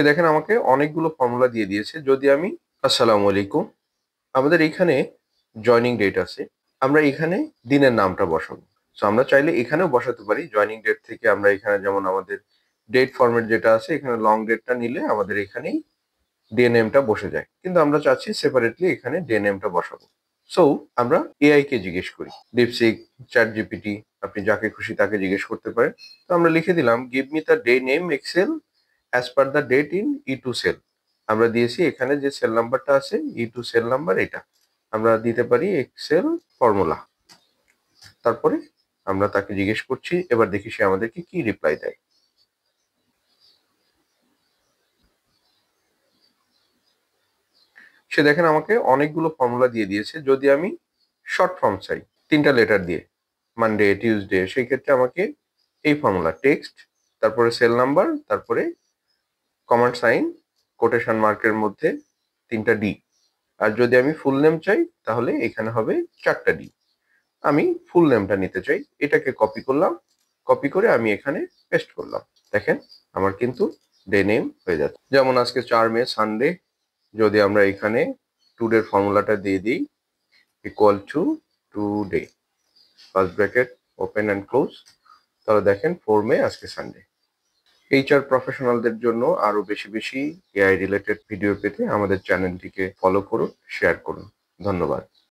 সে দেখেন আমাকে অনেকগুলো ফর্মুলা দিয়ে দিয়েছে। যদি আমি আসসালামু আলাইকুম। আমাদের এইখানে জয়নিং ডেট আছে। আমরা এখানে দিনের নামটা বসাবো। সো আমরা চাইলে এখানেও বসাতে পারি। জয়নিং ডেট থেকে আমরা এখানে যেমন আমাদের ডেট ফরম্যাট যেটা আছে এখানে লং ডেটটা নিলে আমাদের এখানেই ডে নেমটা বসে যায়। কিন্তু আমরা চাচ্ছি সেপারেটলি এখানে ডে নেমটা বসাবো। সো আমরা এআই কে জিজ্ঞেস করি। ডিপসিক, চ্যাটজিপিটি আপনি যাকে খুশি তাকে জিজ্ঞেস করতে পারেন। তো আমরা লিখে দিলাম give me the day name excel as per the date in E2 cell. আমরা দিয়েছি এখানে যে সেল নাম্বারটা আছে E2 সেল নাম্বার এটা। আমরা দিতে পারি এক্সেল ফর্মুলা। তারপরে আমরা তাকে জিজ্ঞেস করছি, এবার দেখি সে আমাদেরকে কি রিপ্লাই দেয়। সে দেখেন আমাকে অনেকগুলো ফর্মুলা দিয়ে দিয়েছে। যদি আমি শর্ট ফর্ম চাই 3টা লেটার দিয়ে মানডে, টিউসডে, সেই ক্ষেত্রে আমাকে এই ফর্মুলা টেক্সট, তারপরে সেল নাম্বার, তারপরে কমান্ড সাইন, কোটেশন মার্কের মধ্যে 3টা ডি। আর যদি আমি ফুল নেম চাই তাহলে এখানে হবে 4টা ডি। আমি ফুল নেমটা নিতে চাই, এটাকে কপি করলাম, কপি করে আমি এখানে পেস্ট করলাম। দেখেন আমার কিন্তু ডে নেম হয়ে যাচ্ছে। যেমন আজকে 4 মে সানডে, যদি আমরা এখানে টুডের ফর্মুলাটা দিয়ে দিই equal to today, first bracket open and close, তাহলে দেখেন 4 মে আজকে সানডে। এইচআর প্রফেশনালদের জন্য আরো বেশি বেশি এআই রিলেটেড ভিডিও পেতে আমাদের চ্যানেলটিকে ফলো করুন, শেয়ার করুন। ধন্যবাদ।